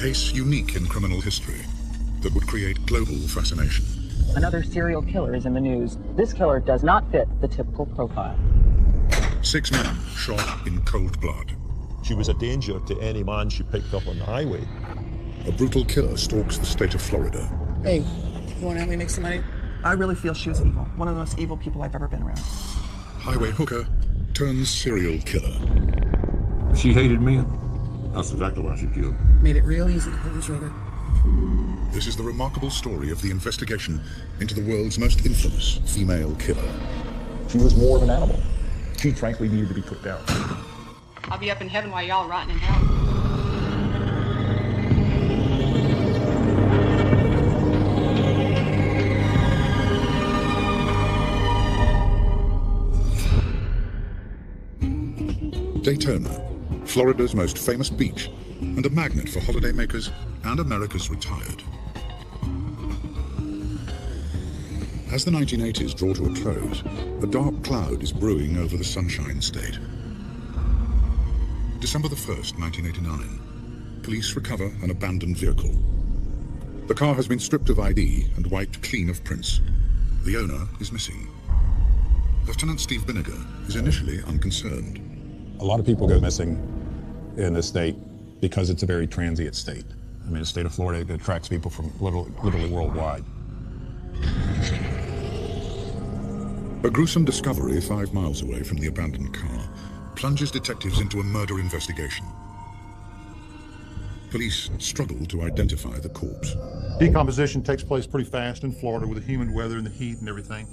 case unique in criminal history that would create global fascination. Another serial killer is in the news. This killer does not fit the typical profile. 6 men shot in cold blood. She was a danger to any man she picked up on the highway. A brutal killer stalks the state of Florida. Hey, you want to help me make some money? I really feel she was evil. One of the most evil people I've ever been around. Highway hooker turns serial killer. She hated men. That's exactly why she killed. Made it real easy to pull the trigger. This is the remarkable story of the investigation into the world's most infamous female killer. She was more of an animal. She frankly needed to be put down. I'll be up in heaven while y'all rotting in hell. Daytona, Florida's most famous beach and a magnet for holidaymakers and America's retired. As the 1980s draw to a close, a dark cloud is brewing over the Sunshine State. December the 1st, 1989. Police recover an abandoned vehicle. The car has been stripped of ID and wiped clean of prints. The owner is missing. Lieutenant Steve Binniger is initially unconcerned. A lot of people go missing in this state because it's a very transient state. I mean, the state of Florida attracts people from literally worldwide. A gruesome discovery 5 miles away from the abandoned car plunges detectives into a murder investigation. Police struggle to identify the corpse. Decomposition takes place pretty fast in Florida with the humid weather and the heat and everything.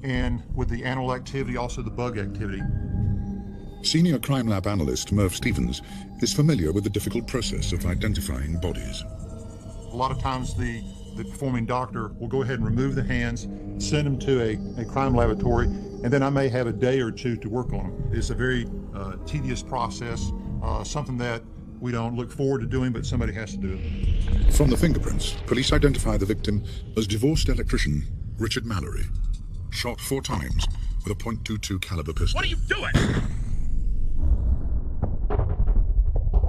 And with the animal activity, also the bug activity. Senior crime lab analyst Merv Stevens is familiar with the difficult process of identifying bodies. A lot of times the performing doctor will go ahead and remove the hands, send them to a crime laboratory, and then I may have a day or two to work on them. It's a very tedious process, something that we don't look forward to doing, but somebody has to do it. From the fingerprints, police identify the victim as divorced electrician Richard Mallory, shot 4 times with a .22 caliber pistol. What are you doing?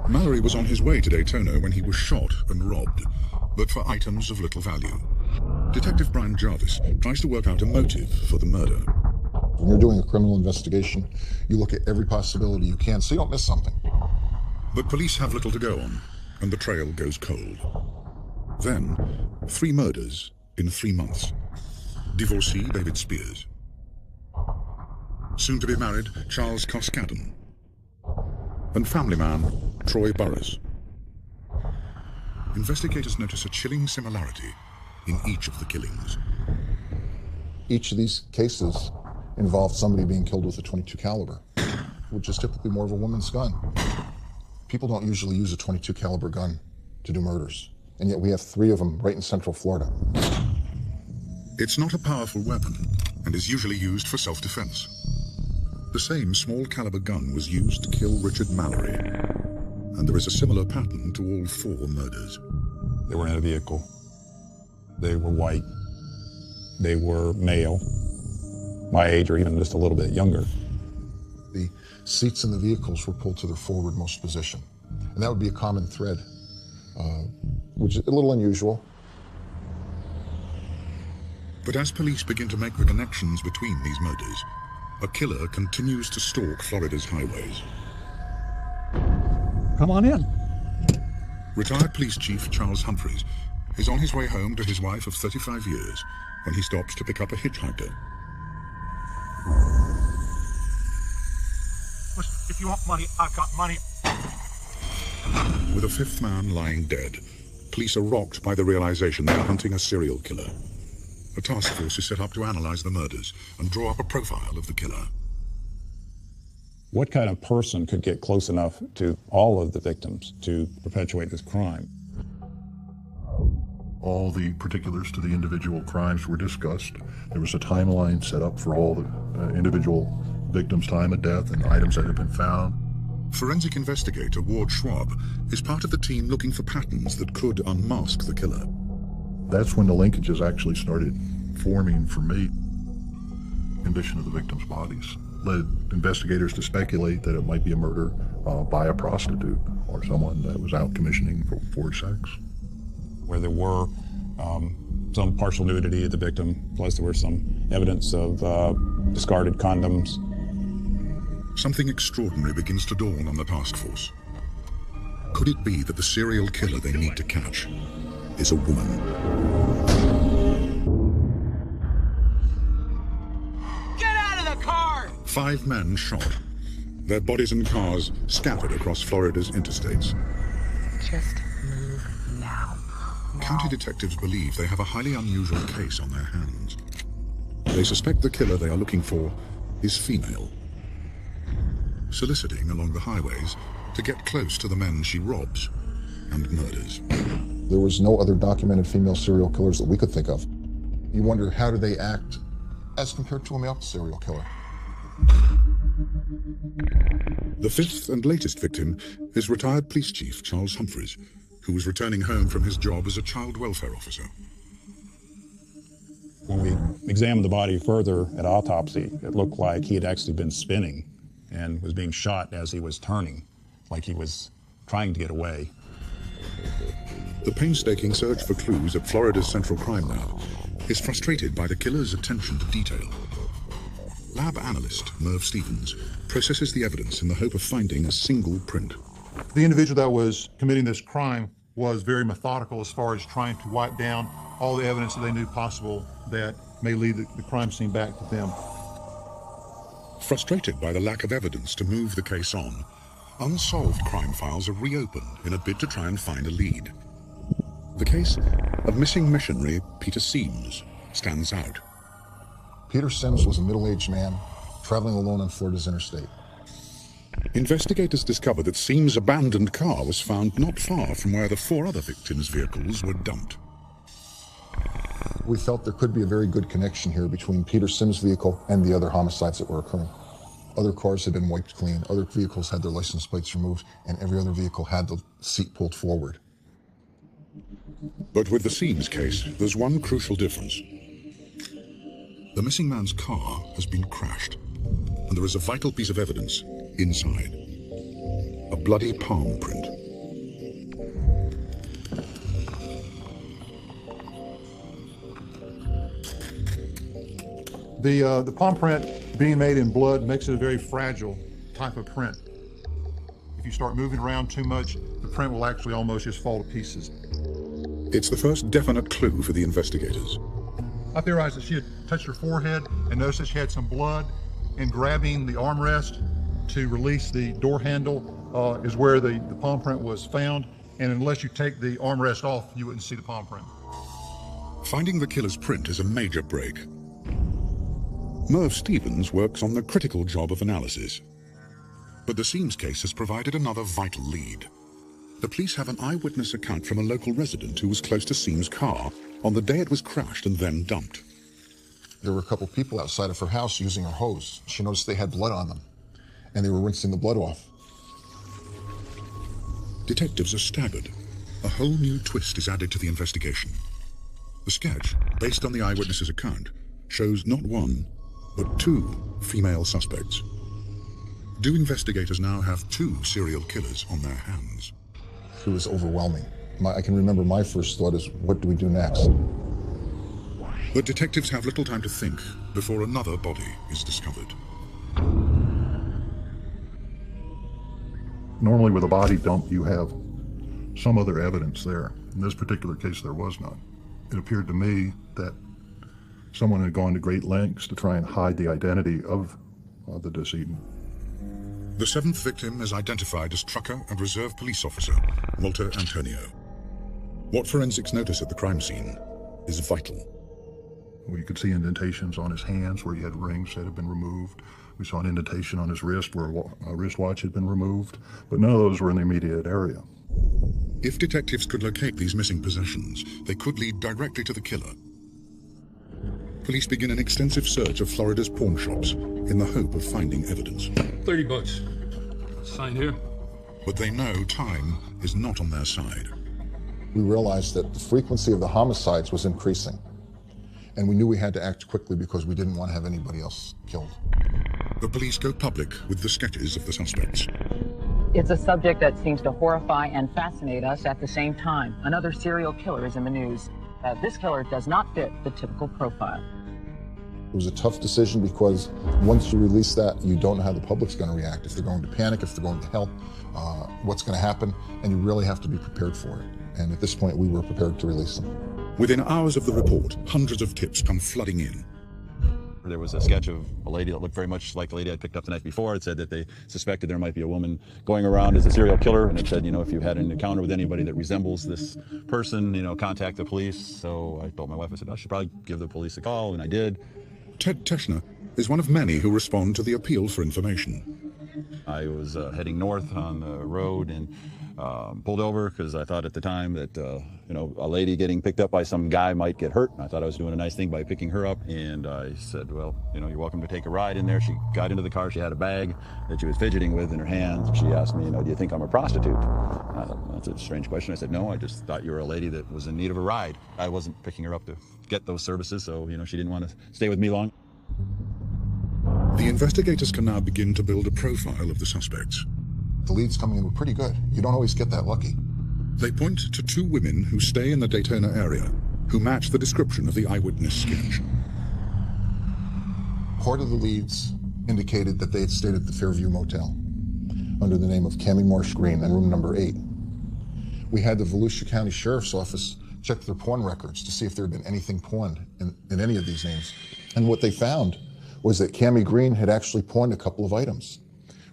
Mallory was on his way to Daytona when he was shot and robbed, but for items of little value. Detective Brian Jarvis tries to work out a motive for the murder. When you're doing a criminal investigation, you look at every possibility you can so you don't miss something. But police have little to go on, and the trail goes cold. Then, 3 murders in 3 months. Divorcee David Spears. Soon to be married Charles Coscaden. And family man Troy Burris. Investigators notice a chilling similarity in each of the killings. Each of these cases involved somebody being killed with a .22 caliber, which is typically more of a woman's gun. People don't usually use a .22 caliber gun to do murders, and yet we have 3 of them right in Central Florida. It's not a powerful weapon and is usually used for self-defense. The same small caliber gun was used to kill Richard Mallory, and there is a similar pattern to all 4 murders. They were in a vehicle. They were white. They were male, my age or even just a little bit younger. The seats in the vehicles were pulled to their forwardmost position, and that would be a common thread, which is a little unusual. But as police begin to make the connections between these murders, a killer continues to stalk Florida's highways. Come on in. Retired Police Chief Charles Humphreys is on his way home to his wife of 35 years when he stops to pick up a hitchhiker. Listen, if you want money, I've got money. With a 5th man lying dead, police are rocked by the realization they are hunting a serial killer. A task force is set up to analyze the murders and draw up a profile of the killer. What kind of person could get close enough to all of the victims to perpetuate this crime? All the particulars to the individual crimes were discussed. There was a timeline set up for all the individual victims' time of death and items that had been found. Forensic investigator Ward Schwab is part of the team looking for patterns that could unmask the killer. That's when the linkages actually started forming for me. Condition of the victims' bodies. led investigators to speculate that it might be a murder by a prostitute or someone that was out commissioning for sex. Where there were some partial nudity of the victim, plus there were some evidence of discarded condoms. Something extraordinary begins to dawn on the task force. Could it be that the serial killer they need to catch is a woman? Get out of the car! 5 men shot, their bodies and cars scattered across Florida's interstates. Just move now. County detectives believe they have a highly unusual case on their hands. They suspect the killer they are looking for is female, soliciting along the highways to get close to the men she robs and murders. There was no other documented female serial killers that we could think of. You wonder, how do they act as compared to a male serial killer? The 5th and latest victim is retired police chief Charles Humphreys, who was returning home from his job as a child welfare officer. When we examined the body further at autopsy, it looked like he had actually been spinning and was being shot as he was turning, like he was trying to get away. The painstaking search for clues at Florida's Central Crime Lab is frustrated by the killer's attention to detail. Lab analyst Merv Stevens processes the evidence in the hope of finding a single print. The individual that was committing this crime was very methodical as far as trying to wipe down all the evidence that they knew possible that may lead the crime scene back to them. Frustrated by the lack of evidence to move the case on, unsolved crime files are reopened in a bid to try and find a lead. The case of missing missionary Peter Sims stands out. Peter Sims was a middle-aged man traveling alone on Florida's interstate. Investigators discovered that Sims' abandoned car was found not far from where the 4 other victims' vehicles were dumped. We felt there could be a very good connection here between Peter Sims' vehicle and the other homicides that were occurring. Other cars had been wiped clean, other vehicles had their license plates removed, and every other vehicle had the seat pulled forward. But with the Sims case, there's one crucial difference. The missing man's car has been crashed, and there is a vital piece of evidence inside. A bloody palm print. The palm print being made in blood makes it a very fragile type of print. If you start moving around too much, the print will actually almost just fall to pieces. It's the first definite clue for the investigators. I theorized that she had touched her forehead and noticed that she had some blood, and grabbing the armrest to release the door handle is where the palm print was found, and unless you take the armrest off, you wouldn't see the palm print. Finding the killer's print is a major break. Merv Stevens works on the critical job of analysis. But the Sims case has provided another vital lead. The police have an eyewitness account from a local resident who was close to Sims' car on the day it was crashed and then dumped. There were a couple people outside of her house using her hose. She noticed they had blood on them, and they were rinsing the blood off. Detectives are staggered. A whole new twist is added to the investigation. The sketch, based on the eyewitness's account, shows not one, but 2 female suspects. Do investigators now have 2 serial killers on their hands? It was overwhelming. I can remember my first thought is, what do we do next? But detectives have little time to think before another body is discovered. Normally with a body dump, you have some other evidence there. In this particular case, there was none. It appeared to me that someone had gone to great lengths to try and hide the identity of the decedent. The 7th victim is identified as trucker and reserve police officer Walter Antonio. What forensics notice at the crime scene is vital. We could see indentations on his hands where he had rings that had been removed. We saw an indentation on his wrist where a wristwatch had been removed, but none of those were in the immediate area. If detectives could locate these missing possessions, they could lead directly to the killer. Police begin an extensive search of Florida's pawn shops in the hope of finding evidence. $30. Sign here. But they know time is not on their side. We realized that the frequency of the homicides was increasing, and we knew we had to act quickly because we didn't want to have anybody else killed. The police go public with the sketches of the suspects. It's a subject that seems to horrify and fascinate us at the same time. Another serial killer is in the news. This killer does not fit the typical profile. It was a tough decision because once you release that, you don't know how the public's going to react, if they're going to panic, if they're going to help, what's going to happen, and you really have to be prepared for it. And at this point, we were prepared to release them. Within hours of the report, hundreds of tips come flooding in. There was a sketch of a lady that looked very much like the lady I picked up the night before. It said that they suspected there might be a woman going around as a serial killer, and it said, if you had an encounter with anybody that resembles this person, contact the police. So I told my wife, I said, I should probably give the police a call, and I did. Ted Teschner is one of many who respond to the appeal for information. I was heading north on the road and pulled over because I thought at the time that, a lady getting picked up by some guy might get hurt. I thought I was doing a nice thing by picking her up, and I said, well, you're welcome to take a ride in there. She got into the car. She had a bag that she was fidgeting with in her hands. She asked me, do you think I'm a prostitute? I thought, that's a strange question. I said, no, I just thought you were a lady that was in need of a ride. I wasn't picking her up to get those services, so, she didn't want to stay with me long. The investigators can now begin to build a profile of the suspects. The leads coming in were pretty good. You don't always get that lucky. They point to two women who stay in the Daytona area, who match the description of the eyewitness sketch. Part of the leads indicated that they had stayed at the Fairview Motel under the name of Cammie Marsh Green and room number 8. We had the Volusia County Sheriff's Office check their porn records to see if there had been anything pawned in any of these names. And what they found was that Cammie Green had actually pawned a couple of items.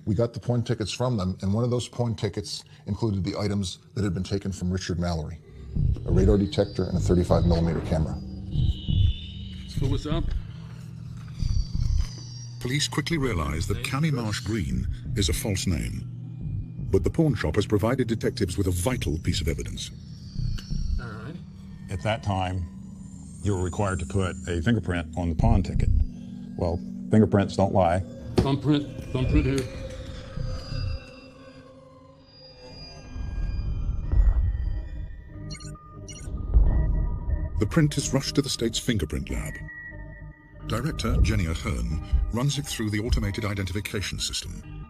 We got the pawn tickets from them, and one of those pawn tickets included the items that had been taken from Richard Mallory, a radar detector and a 35mm camera. So what's up? Police quickly realize that Cammie Marsh Green is a false name, but the pawn shop has provided detectives with a vital piece of evidence. All right. At that time, you were required to put a fingerprint on the pawn ticket. Well, fingerprints don't lie. Thumbprint here. The print is rushed to the state's fingerprint lab. Director Jenny Ahern runs it through the automated identification system.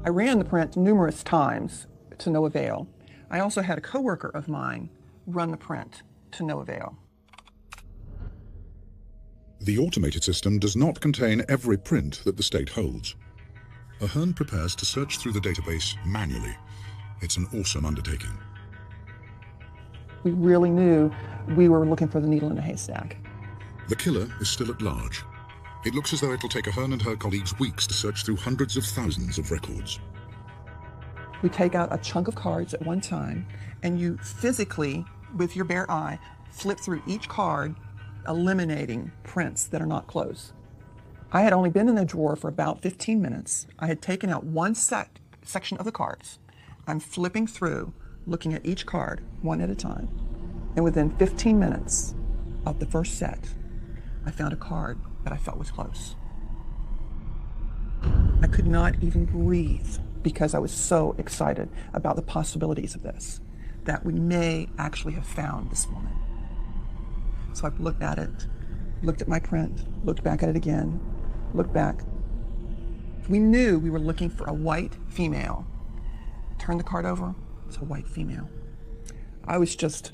I ran the print numerous times to no avail. I also had a coworker of mine run the print to no avail. The automated system does not contain every print that the state holds. Ahern prepares to search through the database manually. It's an awesome undertaking. We really knew we were looking for the needle in a haystack. The killer is still at large. It looks as though it'll take Ahern and her colleagues weeks to search through hundreds of thousands of records. We take out a chunk of cards at one time, and you physically, with your bare eye, flip through each card, eliminating prints that are not closed. I had only been in the drawer for about 15 minutes. I had taken out one section of the cards. I'm flipping through, looking at each card one at a time. And within 15 minutes of the first set, I found a card that I felt was close. I could not even breathe because I was so excited about the possibilities of this, that we may actually have found this woman. So I looked at it, looked at my print, looked back at it again, looked back. We knew we were looking for a white female. Turned the card over, it's a white female. I was just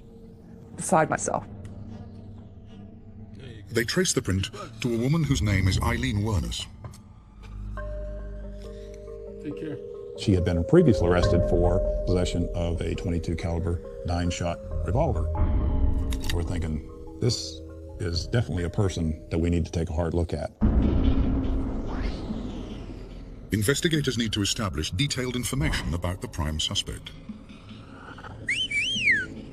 beside myself. They trace the print to a woman whose name is Eileen Werners. Take care. She had been previously arrested for possession of a .22 caliber 9-shot revolver. We're thinking, this is definitely a person that we need to take a hard look at. Investigators need to establish detailed information about the prime suspect.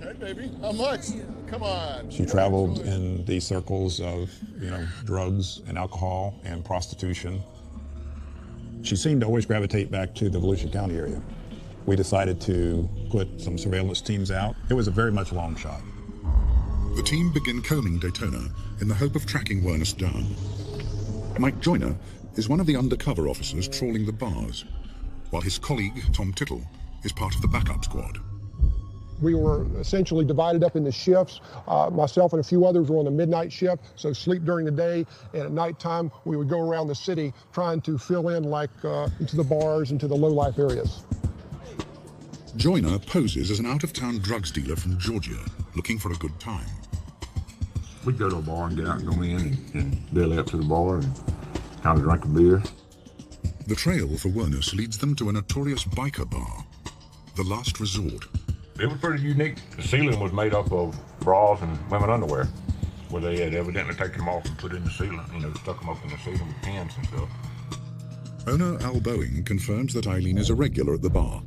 Hey, baby, how much? Come on. She traveled in the circles of, drugs and alcohol and prostitution. She seemed to always gravitate back to the Volusia County area. We decided to put some surveillance teams out. It was a very much long shot. The team begin combing Daytona in the hope of tracking Werners down. Mike Joyner is one of the undercover officers trawling the bars, while his colleague, Tom Tittle, is part of the backup squad. We were essentially divided up into shifts. Myself and a few others were on the midnight shift, so sleep during the day, and at nighttime we would go around the city trying to fill in like into the bars, into the low-life areas. Joyner poses as an out-of-town drugs dealer from Georgia, looking for a good time. We'd go to a bar and get out and go in and belly up to the bar and kind of drink a beer. The trail for Wernus leads them to a notorious biker bar, the last resort. It was pretty unique. The ceiling was made up of bras and women underwear, where they had evidently taken them off and put in the ceiling, stuck them up in the ceiling with pins and stuff. Owner Al Boeing confirms that Eileen is a regular at the bar,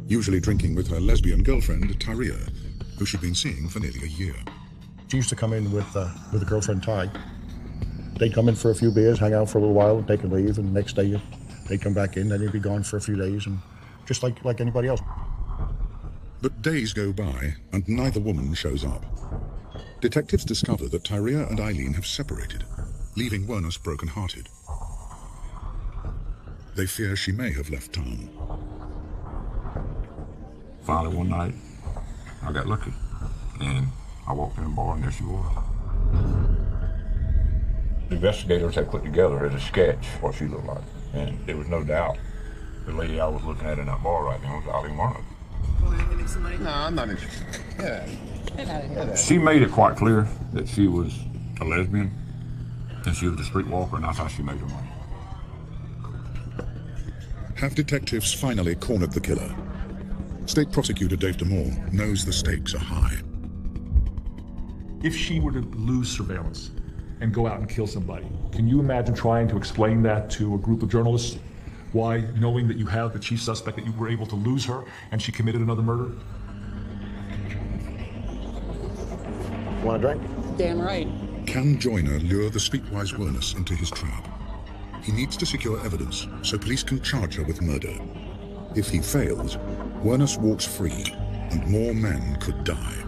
usually drinking with her lesbian girlfriend, Tyria, who she'd been seeing for nearly a year. She used to come in with a girlfriend, Ty. They'd come in for a few beers, hang out for a little while, and take a leave, and the next day they'd come back in, then they'd be gone for a few days, and just like anybody else. But days go by, and neither woman shows up. Detectives discover that Tyria and Eileen have separated, leaving Wernus broken-hearted. They fear she may have left town. Finally, one night, I got lucky, and I walked in the bar, and there she was. The investigators had put together as a sketch what she looked like, and there was no doubt the lady I was looking at in that bar right then was Eileen Wernus. No, I'm not interested. Yeah. She made it quite clear that she was a lesbian, and she was a streetwalker, and that's how she made her money. Have detectives finally cornered the killer? State Prosecutor Dave DeMoore knows the stakes are high. If she were to lose surveillance and go out and kill somebody, can you imagine trying to explain that to a group of journalists? Why, knowing that you have the chief suspect, that you were able to lose her and she committed another murder? Want a drink? Damn right. Can Joyner lure the streetwise Wernus into his trap? He needs to secure evidence so police can charge her with murder. If he fails, Wernus walks free and more men could die.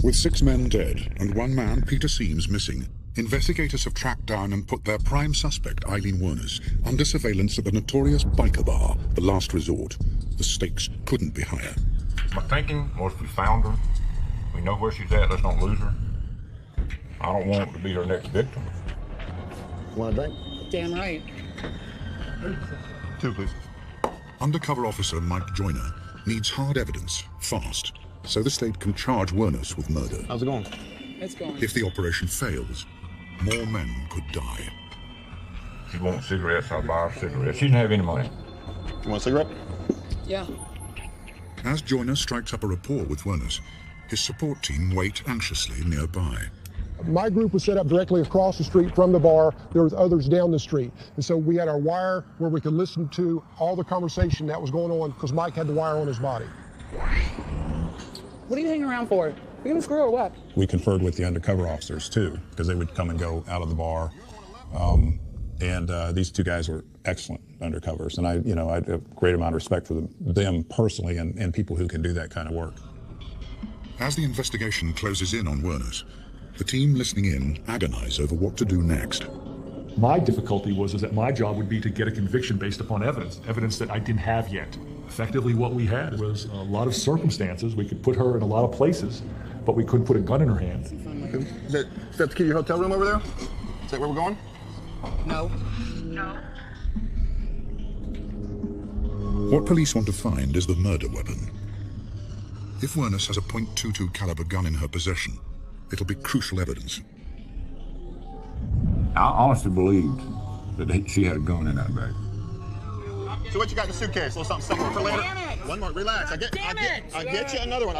With 6 men dead and 1 man, Peter Seams, missing, investigators have tracked down and put their prime suspect, Eileen Wernus, under surveillance at the notorious biker bar, the last resort. The stakes couldn't be higher. My thinking was if we found her, we know where she's at, let's not lose her. I don't want to be her next victim. Want a drink? Damn right. 2, please. Undercover officer Mike Joyner needs hard evidence, fast, so the state can charge Wernus with murder. How's it going? It's going. If the operation fails, more men could die. She wants cigarettes, I'll buy her cigarettes. She didn't have any money. You want a cigarette? Yeah. As Joyner strikes up a rapport with Wernus, his support team wait anxiously nearby. My group was set up directly across the street from the bar. There was others down the street. And so we had our wire where we could listen to all the conversation that was going on because Mike had the wire on his body. What are you hanging around for? You gonna screw or what? We conferred with the undercover officers too, because they would come and go out of the bar. These 2 guys were excellent undercovers, and I have a great amount of respect for them personally and people who can do that kind of work. As the investigation closes in on Wernus, the team listening in agonize over what to do next. My difficulty was that my job would be to get a conviction based upon evidence that I didn't have yet. Effectively, what we had was a lot of circumstances. We could put her in a lot of places, but we couldn't put a gun in her hand. Is that the key to your hotel room over there? Is that where we're going? No. What police want to find is the murder weapon. If Wernus has a .22 caliber gun in her possession, it'll be crucial evidence. I honestly believed that she had a gun in that bag. So what you got in the suitcase? A little something for later? One more, relax. I get you another one.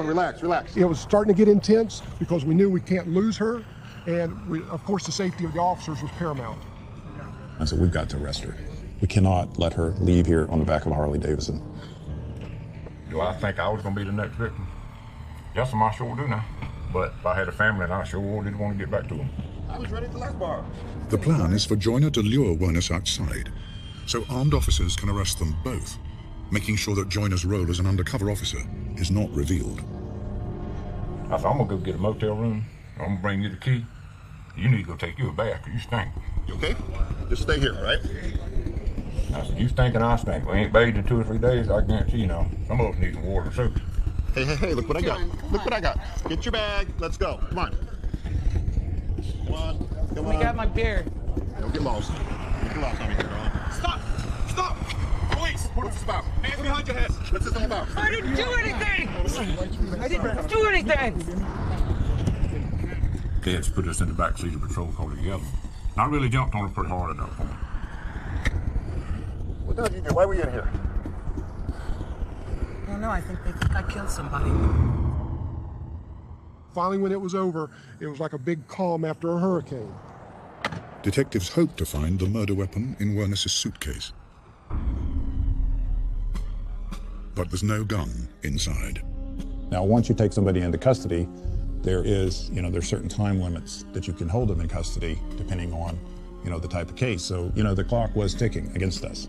Relax. It was starting to get intense because we knew we can't lose her. And of course, the safety of the officers was paramount. I said, we've got to arrest her. We cannot let her leave here on the back of a Harley Davidson. Do I think I was going to be the next victim? Yes, I sure do now. But if I had a family, and I sure didn't want to get back to them. I was ready at the last bar. The plan is for Joyner to lure Wernus outside, so armed officers can arrest them both, making sure that Joyner's role as an undercover officer is not revealed. I said, I'm going to go get a motel room. I'm going to bring you the key. You need to go take you a bath, 'cause you stink. You okay? Just stay here, all right? I said, you stink and I stink. We ain't bathed in 2 or 3 days. I guarantee you now. Some of us need some water and soap. Hey, look what I got. Look what I got. Get your bag. Let's go. Come on. Come on. Come on. I got my beer. Don't get lost. Don't get lost on me here, girl. Stop! Stop! Police! What's this about? Hands behind your head. What's this all about? I didn't do anything! I didn't do anything! Dad's put us in the back seat of the patrol car together. I really jumped on her pretty hard at that point. What the hell did you do? Why were you in here? I don't know. I think they think I killed somebody. Finally, when it was over, it was like a big calm after a hurricane. Detectives hoped to find the murder weapon in Wernis's suitcase. But there's no gun inside. Now, once you take somebody into custody, there's certain time limits that you can hold them in custody, depending on, the type of case. So, the clock was ticking against us.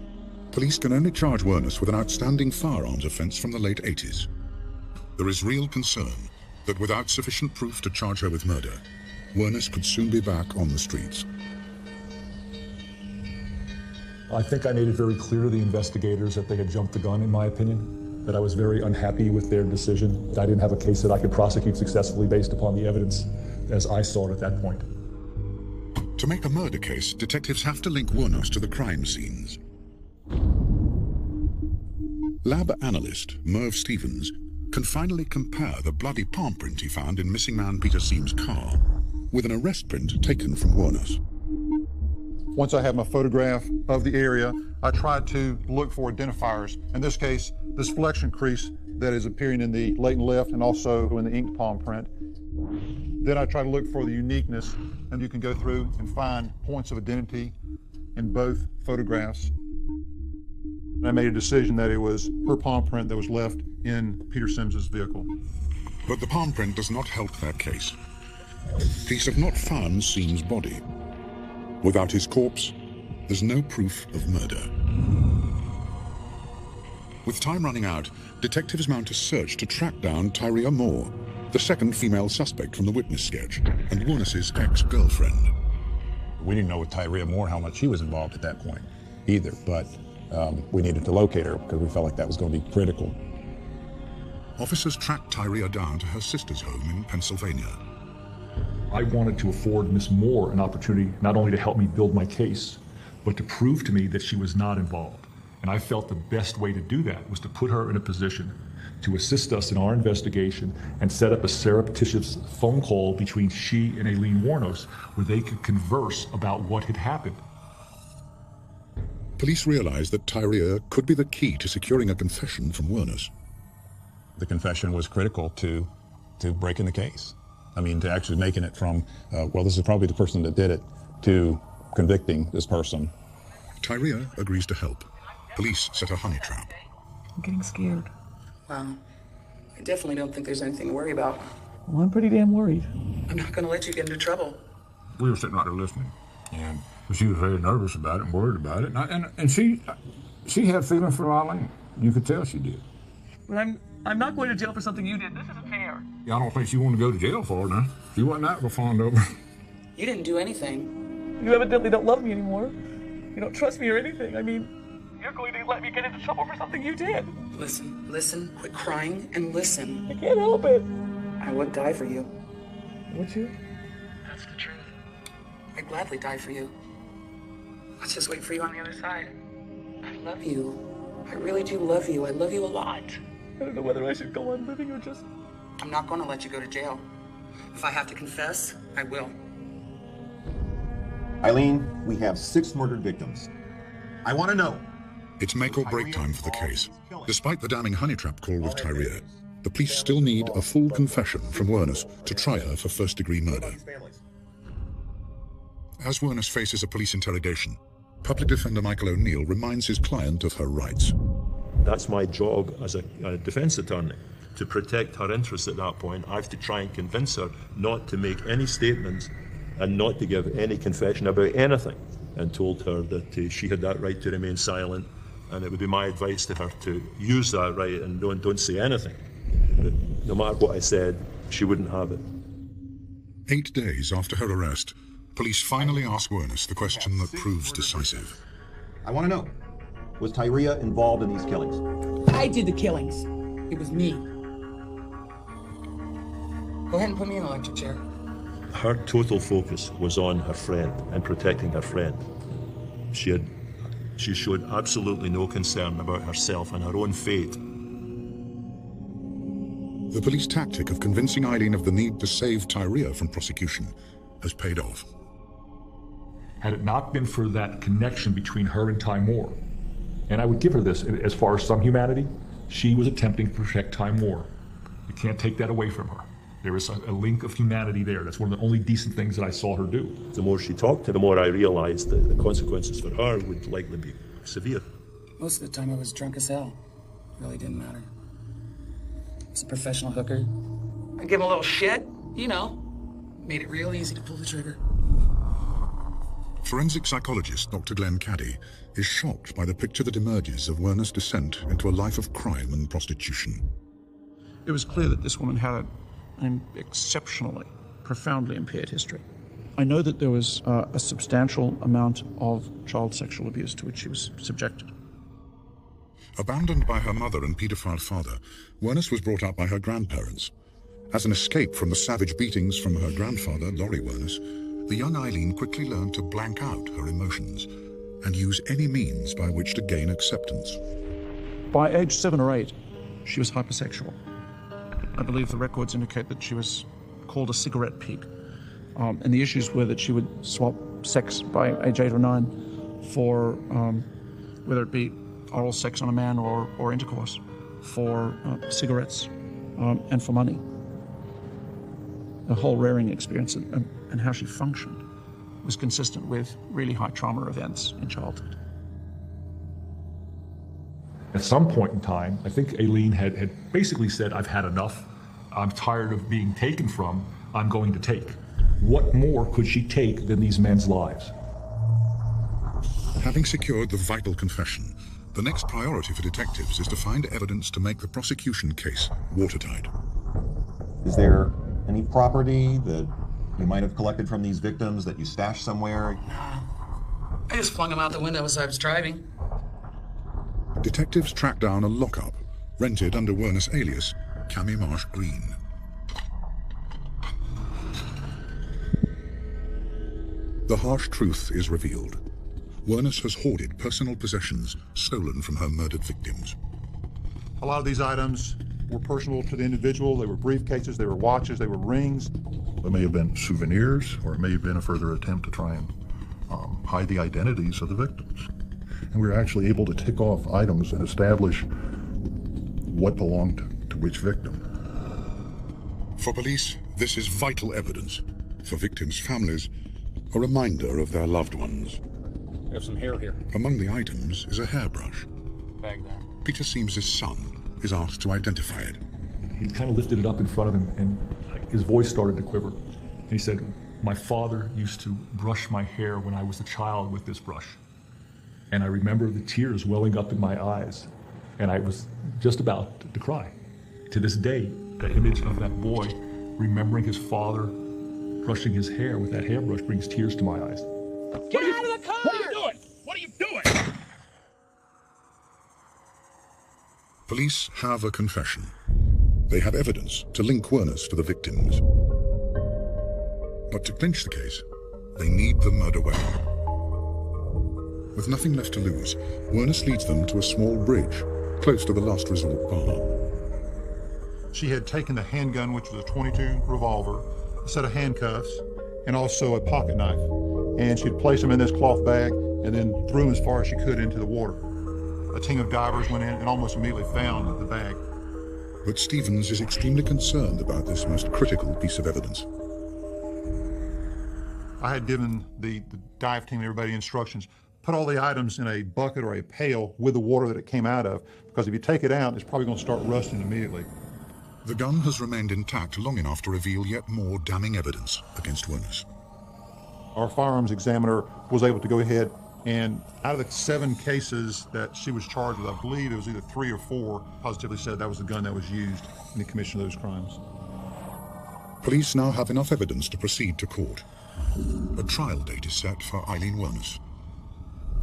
Police can only charge Wernis with an outstanding firearms offense from the late 80s. There is real concern that without sufficient proof to charge her with murder, Wernis could soon be back on the streets. I think I made it very clear to the investigators that they had jumped the gun, in my opinion, that I was very unhappy with their decision, that I didn't have a case that I could prosecute successfully based upon the evidence as I saw it at that point. To make a murder case, detectives have to link Wernis to the crime scenes. Lab analyst Merv Stevens can finally compare the bloody palm print he found in missing man Peter Seam's car with an arrest print taken from Wernis. Once I have my photograph of the area, I try to look for identifiers. In this case, this flexion crease that is appearing in the latent left and also in the inked palm print. Then I try to look for the uniqueness, and you can go through and find points of identity in both photographs. And I made a decision that it was her palm print that was left in Peter Sims's vehicle. But the palm print does not help their case. Police have not found Seam's body. Without his corpse, there's no proof of murder. With time running out, detectives mount a search to track down Tyria Moore, the second female suspect from the witness sketch, and Wernis's ex-girlfriend. We didn't know with Tyria Moore how much she was involved at that point either, but we needed to locate her because we felt like that was going to be critical. Officers tracked Tyria down to her sister's home in Pennsylvania. I wanted to afford Miss Moore an opportunity not only to help me build my case, but to prove to me that she was not involved. And I felt the best way to do that was to put her in a position to assist us in our investigation and set up a surreptitious phone call between she and Aileen Wuornos where they could converse about what had happened. Police realized that Tyria could be the key to securing a confession from Wernis. The confession was critical to breaking the case. I mean, to actually making it from, well, this is probably the person that did it, to convicting this person. Tyria agrees to help. Police set a honey trap. I'm getting scared. Well, I definitely don't think there's anything to worry about. Well, I'm pretty damn worried. I'm not going to let you get into trouble. We were sitting right there listening, and she was very nervous about it and worried about it. And she had feelings for Eileen. You could tell she did. But I'm not going to jail for something you did. This isn't fair. Yeah, I don't think she wanted to go to jail for it now. She wasn't that fond of her. You didn't do anything. You evidently don't love me anymore. You don't trust me or anything. I mean, you're going to let me get into trouble for something you did. Listen, quit crying and listen. I can't help it. I would die for you. Would you? That's the truth. I'd gladly die for you. Let's just wait for you on the other side. I love you. I really do love you. I love you a lot. I don't know whether I should go on living or just... I'm not going to let you go to jail. If I have to confess, I will. Eileen, we have 6 murdered victims. I want to know. It's make or break time for the case. Despite the damning honey trap call with Tyria, the police still need a full confession from Wernis to try her for first-degree murder. As Wernis faces a police interrogation, Public Defender Michael O'Neill reminds his client of her rights. That's my job as a defense attorney, to protect her interests at that point. I have to try and convince her not to make any statements and not to give any confession about anything, and told her that she had that right to remain silent, and it would be my advice to her to use that right and don't say anything. But no matter what I said, she wouldn't have it. 8 days after her arrest, Police finally ask Wernus the question that proves decisive. I want to know, was Tyria involved in these killings? I did the killings. It was me. Go ahead and put me in the electric chair. Her total focus was on her friend and protecting her friend. She showed absolutely no concern about herself and her own fate. The police tactic of convincing Eileen of the need to save Tyria from prosecution has paid off. Had it not been for that connection between her and Ty Moore, and I would give her this, as far as some humanity, she was attempting to protect Ty Moore. You can't take that away from her. There is a link of humanity there. That's one of the only decent things that I saw her do. The more she talked, the more I realized that the consequences for her would likely be severe. Most of the time I was drunk as hell. It really didn't matter. I was a professional hooker. I give him a little shit, you know. Made it real easy to pull the trigger. Forensic psychologist Dr. Glenn Caddy is shocked by the picture that emerges of Werner's descent into a life of crime and prostitution. It was clear that this woman had an exceptionally, profoundly impaired history. I know that there was a substantial amount of child sexual abuse to which she was subjected. Abandoned by her mother and paedophile father, Wernus was brought up by her grandparents. As an escape from the savage beatings from her grandfather, Laurie Wernus, the young Eileen quickly learned to blank out her emotions and use any means by which to gain acceptance. By age 7 or 8, she was hypersexual. I believe the records indicate that she was called a cigarette pig. And the issues were that she would swap sex by age 8 or 9 for, whether it be oral sex on a man or intercourse, for cigarettes and for money. The whole rearing experience and how she functioned was consistent with really high trauma events in childhood. At some point in time, I think Aileen had basically said, I've had enough. I'm tired of being taken from. I'm going to take. What more could she take than these men's lives? Having secured the vital confession, the next priority for detectives is to find evidence to make the prosecution case watertight. Is there any property that you might have collected from these victims that you stashed somewhere? I just flung them out the window as I was driving. Detectives track down a lockup rented under Wernus' alias, Cammy Marsh Green. The harsh truth is revealed. Wernus has hoarded personal possessions stolen from her murdered victims. A lot of these items were personal to the individual. They were briefcases, they were watches, they were rings. It may have been souvenirs, or it may have been a further attempt to try and hide the identities of the victims. And we were actually able to tick off items and establish what belonged to which victim. For police, this is vital evidence. For victims' families, a reminder of their loved ones. We have some hair here. Among the items is a hairbrush. Bag there. Peter Seames's son is asked to identify it. He kind of lifted it up in front of him, and his voice started to quiver. And he said, my father used to brush my hair when I was a child with this brush. And I remember the tears welling up in my eyes, and I was just about to cry. To this day, the image of that boy remembering his father brushing his hair with that hairbrush brings tears to my eyes. Get out of the car! What are you doing? What are you doing? Police have a confession. They have evidence to link Wernus to the victims. But to clinch the case, they need the murder weapon. With nothing left to lose, Wernus leads them to a small bridge, close to the last resort bar. She had taken the handgun, which was a .22 revolver, a set of handcuffs, and also a pocket knife. And she'd placed them in this cloth bag and then threw them as far as she could into the water. A team of divers went in and almost immediately found the bag. But Stevens is extremely concerned about this most critical piece of evidence. I had given the dive team and everybody instructions, put all the items in a bucket or a pail with the water that it came out of, because if you take it out, it's probably going to start rusting immediately. The gun has remained intact long enough to reveal yet more damning evidence against Wernus. Our firearms examiner was able to go ahead and out of the 7 cases that she was charged with, I believe it was either 3 or 4, positively said that was the gun that was used in the commission of those crimes. Police now have enough evidence to proceed to court. A trial date is set for Eileen Wuornos.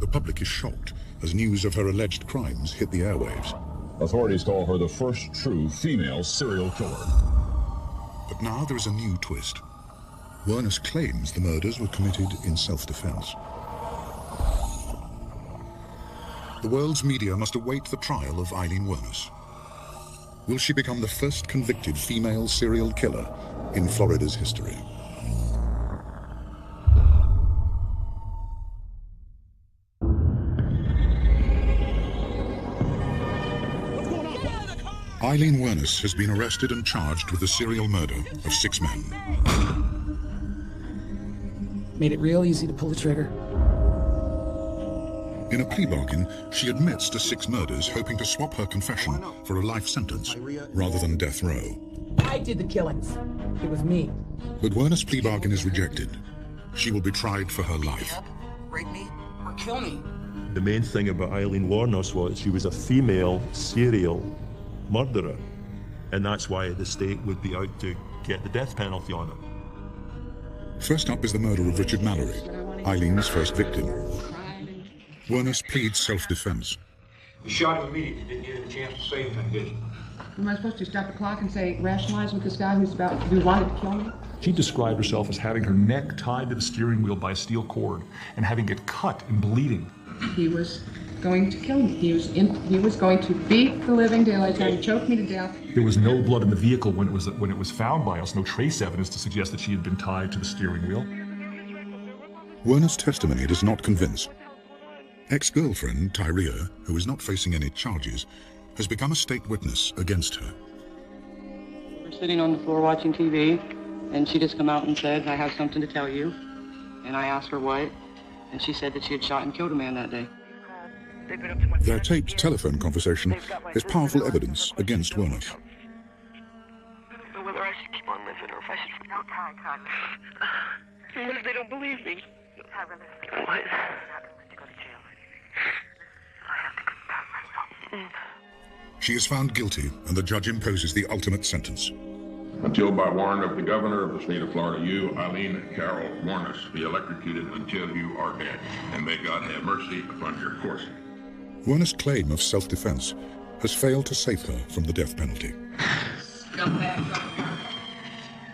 The public is shocked as news of her alleged crimes hit the airwaves. Authorities call her the first true female serial killer. But now there is a new twist. Wuornos claims the murders were committed in self-defense. The world's media must await the trial of Eileen Wuornos. Will she become the first convicted female serial killer in Florida's history? Eileen Wuornos has been arrested and charged with the serial murder of 6 men. Made it real easy to pull the trigger. In a plea bargain, she admits to 6 murders, hoping to swap her confession for a life sentence rather than death row. I did the killings. It was me. But Wuornos' plea bargain is rejected. She will be tried for her life. Rape me or kill me. The main thing about Eileen Wuornos was she was a female serial murderer, and that's why the state would be out to get the death penalty on her. First up is the murder of Richard Mallory, Eileen's first victim. Wuornos pleads self-defense. You shot him immediately. Didn't give him a chance to say anything, did you? Am I supposed to stop the clock and say, rationalize with this guy who wanted to kill me? She described herself as having her neck tied to the steering wheel by a steel cord and having it cut and bleeding. He was going to kill me. He was going to beat the living daylights out of me, choke me to death. There was no blood in the vehicle when it was found by us, no trace evidence to suggest that she had been tied to the steering wheel. Wuornos' testimony does not convince. Ex-girlfriend Tyria, who is not facing any charges, has become a state witness against her. We're sitting on the floor watching TV, and she just come out and said, I have something to tell you. And I asked her what, and she said that she had shot and killed a man that day. Their taped telephone conversation is powerful evidence against Wuornos. I don't know whether I should keep on living or if I should... No, Ty, cut. What if they don't believe me? What? She is found guilty, and the judge imposes the ultimate sentence. Until by warrant of the governor of the state of Florida, you, Eileen Carol Wuornos, be electrocuted until you are dead. And may God have mercy upon your course. Wuornos' claim of self-defense has failed to save her from the death penalty.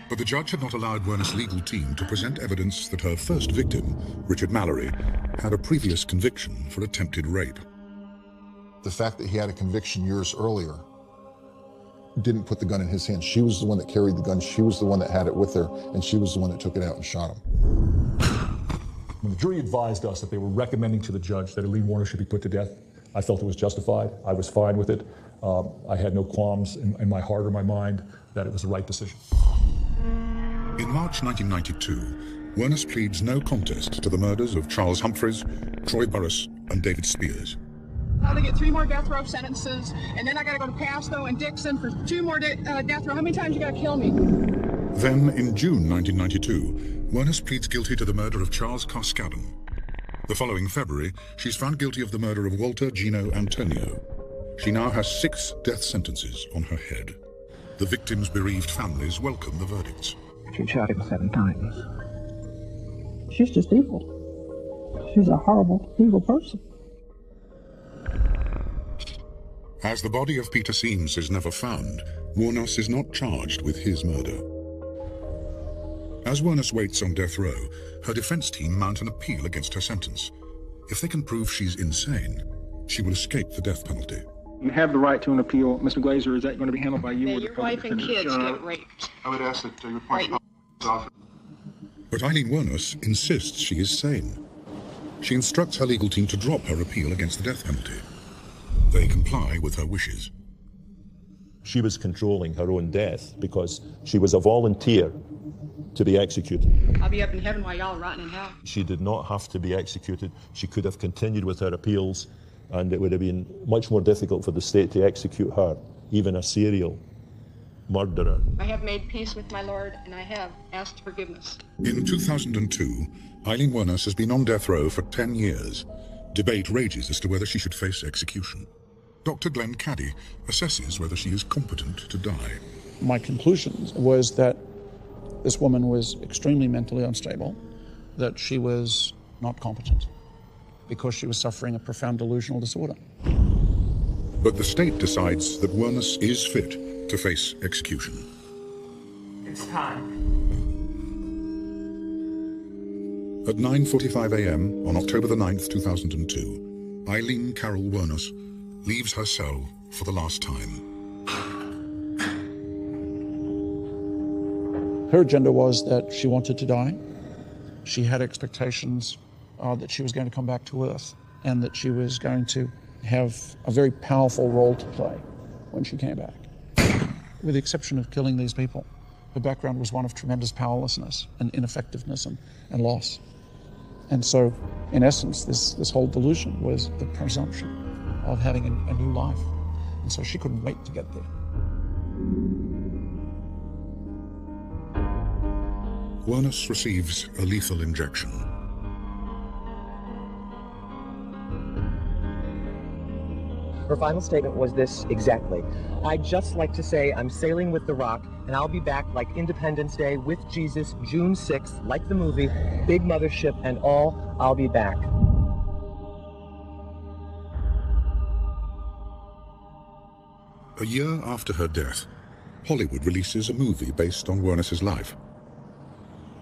But the judge had not allowed Wuornos' legal team to present evidence that her first victim, Richard Mallory, had a previous conviction for attempted rape. The fact that he had a conviction years earlier didn't put the gun in his hand. She was the one that carried the gun. She was the one that had it with her, and she was the one that took it out and shot him. When the jury advised us that they were recommending to the judge that Eileen Wuornos should be put to death, I felt it was justified. I was fine with it. I had no qualms in my heart or my mind that it was the right decision. In March 1992, Wuornos pleads no contest to the murders of Charles Humphreys, Troy Burris, and David Spears. How they get 3 more death row sentences, and then I gotta go to Pasto and Dixon for 2 more death row. How many times you gotta kill me? Then, in June 1992, Wuornos pleads guilty to the murder of Charles Carskadden. The following February, she's found guilty of the murder of Walter Gino Antonio. She now has 6 death sentences on her head. The victims' bereaved families welcome the verdicts. She shot him 7 times. She's just evil. She's a horrible, evil person. As the body of Peter Seams is never found, Wuornos is not charged with his murder. As Wuornos waits on death row, her defense team mount an appeal against her sentence. If they can prove she's insane, she will escape the death penalty. You have the right to an appeal. Mr. Glazer, is that going to be handled by you? Yeah, or the your wife and kids get raped. I would ask that you report to the office. But Eileen Wuornos insists she is sane. She instructs her legal team to drop her appeal against the death penalty. They comply with her wishes. She was controlling her own death because she was a volunteer to be executed. I'll be up in heaven while y'all are rotting in hell. She did not have to be executed. She could have continued with her appeals, and it would have been much more difficult for the state to execute her, even a serial murderer. I have made peace with my Lord, and I have asked forgiveness. In 2002, Eileen Wuornos has been on death row for 10 years. Debate rages as to whether she should face execution. Dr. Glenn Caddy assesses whether she is competent to die. My conclusion was that this woman was extremely mentally unstable. that she was not competent because she was suffering a profound delusional disorder. But the state decides that Wernus is fit to face execution. It's time. At 9:45 a.m. on October the 9th, 2002, Eileen Carol Wernus leaves her cell for the last time. Her agenda was that she wanted to die. She had expectations that she was going to come back to Earth and that she was going to have a very powerful role to play when she came back. With the exception of killing these people, her background was one of tremendous powerlessness and ineffectiveness and loss. And so, in essence, this whole delusion was the presumption of having a new life. And so she couldn't wait to get there. Wernus receives a lethal injection. Her final statement was this exactly: "I'd just like to say I'm sailing with the Rock, and I'll be back like Independence Day with Jesus, June 6th, like the movie, big mothership and all, I'll be back." A year after her death, Hollywood releases a movie based on Wernus's life.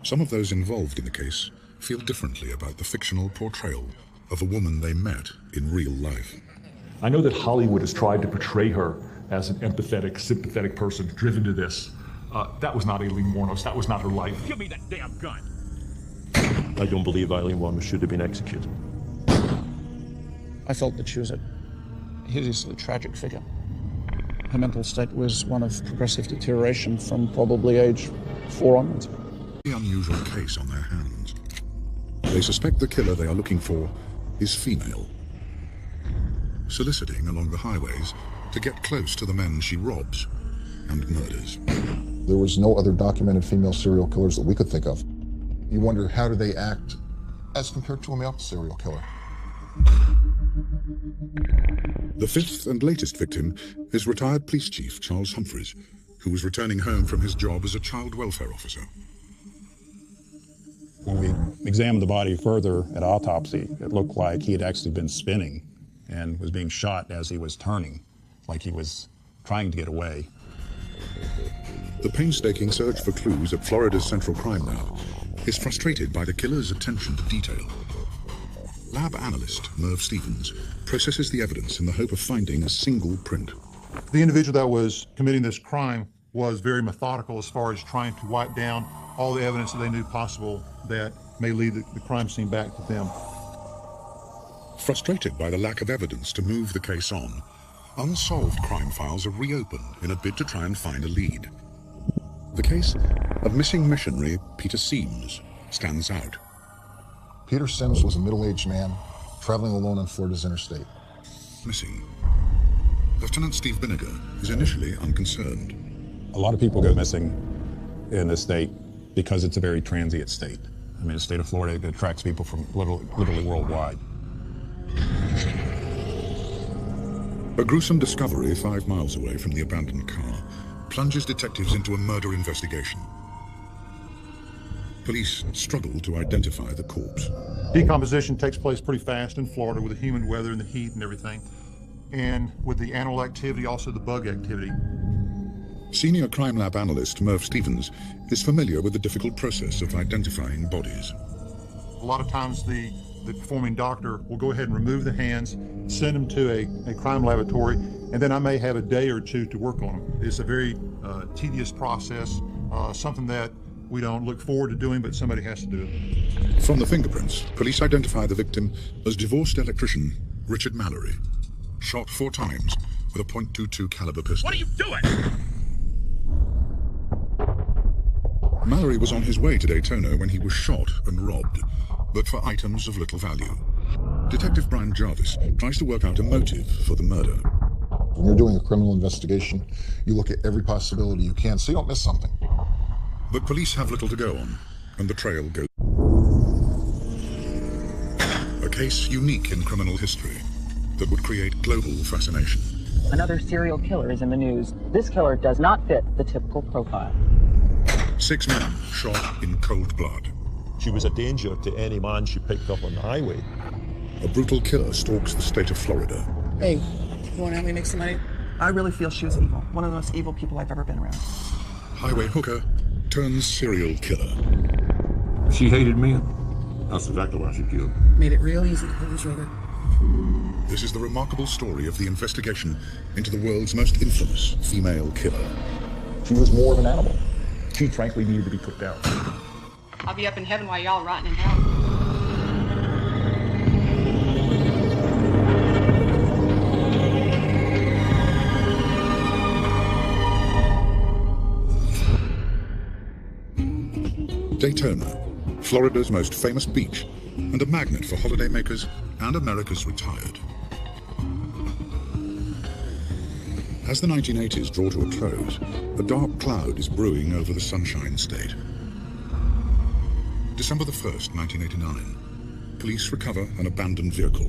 Some of those involved in the case feel differently about the fictional portrayal of a woman they met in real life. I know that Hollywood has tried to portray her as an empathetic, sympathetic person driven to this. That was not Eileen Wuornos. That was not her life. Give me that damn gun. I don't believe Eileen Wuornos should have been executed. I felt that she was a hideously tragic figure. Her mental state was one of progressive deterioration from probably age 4 onwards. The unusual case on their hands. They suspect the killer they are looking for is female, soliciting along the highways to get close to the men she robs and murders. There was no other documented female serial killers that we could think of. You wonder, how do they act as compared to a male serial killer? The fifth and latest victim is retired police chief Charles Humphreys, who was returning home from his job as a child welfare officer. When we examined the body further at autopsy, it looked like he had actually been spinning and was being shot as he was turning, like he was trying to get away. The painstaking search for clues at Florida's Central Crime Lab is frustrated by the killer's attention to detail. Lab analyst Merv Stevens processes the evidence in the hope of finding a single print. The individual that was committing this crime was very methodical as far as trying to wipe down all the evidence that they knew possible that may lead the crime scene back to them. Frustrated by the lack of evidence to move the case on, unsolved crime files are reopened in a bid to try and find a lead. The case of missing missionary Peter Sims stands out. Peter Sims was a middle-aged man traveling alone on Florida's interstate. Missing. Lieutenant Steve Binniger is initially unconcerned. A lot of people go missing in this state because it's a very transient state. I mean, the state of Florida attracts people from literally worldwide. A gruesome discovery 5 miles away from the abandoned car plunges detectives into a murder investigation. Police struggle to identify the corpse. Decomposition takes place pretty fast in Florida with the humid weather and the heat and everything. And with the animal activity, also the bug activity. Senior crime lab analyst Merv Stevens is familiar with the difficult process of identifying bodies. A lot of times the performing doctor will go ahead and remove the hands, send them to a crime laboratory, and then I may have a day or two to work on them. It's a very tedious process, something that we don't look forward to doing, but somebody has to do it. From the fingerprints, police identify the victim as divorced electrician Richard Mallory, shot 4 times with a .22 caliber pistol. What are you doing? Mallory was on his way to Daytona when he was shot and robbed, but for items of little value. Detective Brian Jarvis tries to work out a motive for the murder. When you're doing a criminal investigation, you look at every possibility you can so you don't miss something. But police have little to go on, and the trail goes. A case unique in criminal history that would create global fascination. Another serial killer is in the news. This killer does not fit the typical profile. 6 men shot in cold blood. She was a danger to any man she picked up on the highway. A brutal killer stalks the state of Florida. Hey, you want to help me make some money? I really feel she was evil. One of the most evil people I've ever been around. Highway hooker turns serial killer. She hated men. That's exactly why she killed. Made it real easy to pull the trigger. This is the remarkable story of the investigation into the world's most infamous female killer. She was more of an animal. She frankly needed to be put down. I'll be up in heaven while y'all rotting in hell. Daytona, Florida's most famous beach and a magnet for holidaymakers and America's retired. As the 1980s draw to a close, a dark cloud is brewing over the Sunshine State. December the 1st, 1989. Police recover an abandoned vehicle.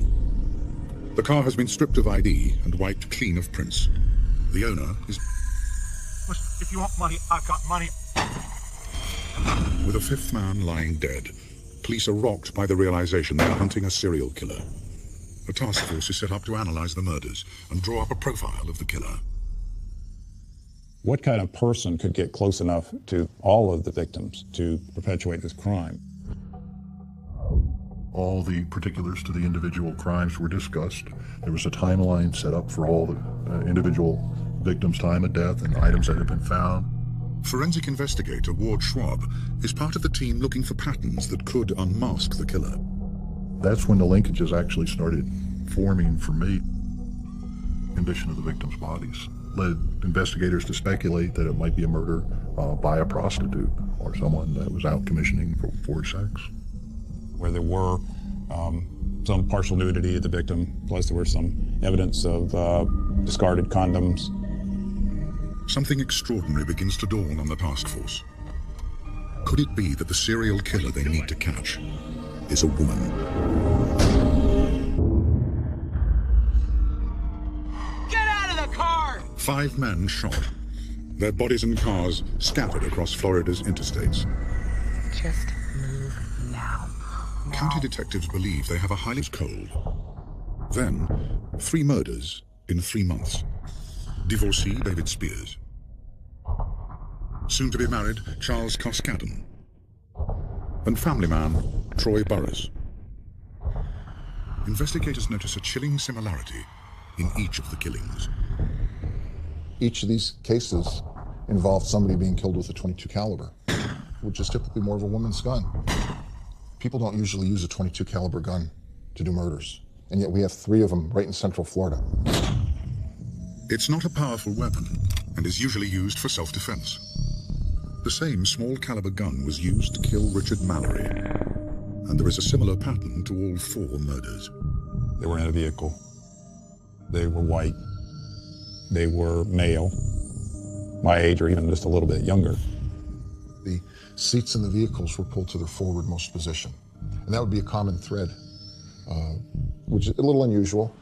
The car has been stripped of ID and wiped clean of prints. The owner is... Listen, if you want money, I've got money. With a fifth man lying dead, police are rocked by the realization they are hunting a serial killer. A task force is set up to analyze the murders and draw up a profile of the killer. What kind of person could get close enough to all of the victims to perpetuate this crime? All the particulars to the individual crimes were discussed. There was a timeline set up for all the individual victims' time of death and items that had been found. Forensic investigator Ward Schwab is part of the team looking for patterns that could unmask the killer. That's when the linkages actually started forming for me. Condition of the victims' bodies led investigators to speculate that it might be a murder by a prostitute or someone that was out commissioning for sex. Where there were some partial nudity of the victim, plus there were some evidence of discarded condoms. Something extraordinary begins to dawn on the task force. Could it be that the serial killer they need to catch is a woman? Get out of the car! 5 men shot. Their bodies and cars scattered across Florida's interstates. Just move now. County detectives believe they have a highly cold. Then, 3 murders in 3 months. Divorcee David Spears. Soon to be married Charles Koskadden. And family man Troy Burris. Investigators notice a chilling similarity in each of the killings. Each of these cases involved somebody being killed with a .22 caliber, which is typically more of a woman's gun. People don't usually use a .22 caliber gun to do murders, and yet we have 3 of them right in Central Florida. It's not a powerful weapon and is usually used for self-defense. The same small caliber gun was used to kill Richard Mallory, and there is a similar pattern to all 4 murders. They were in a vehicle. They were white. They were male, my age or even just a little bit younger. The seats in the vehicles were pulled to their forwardmost position, and that would be a common thread, which is a little unusual.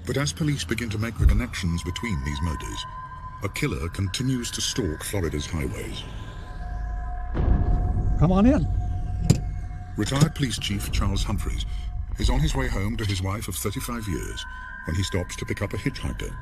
But as police begin to make the connections between these murders, a killer continues to stalk Florida's highways. Come on in. Retired Police Chief Charles Humphreys is on his way home to his wife of 35 years when he stops to pick up a hitchhiker.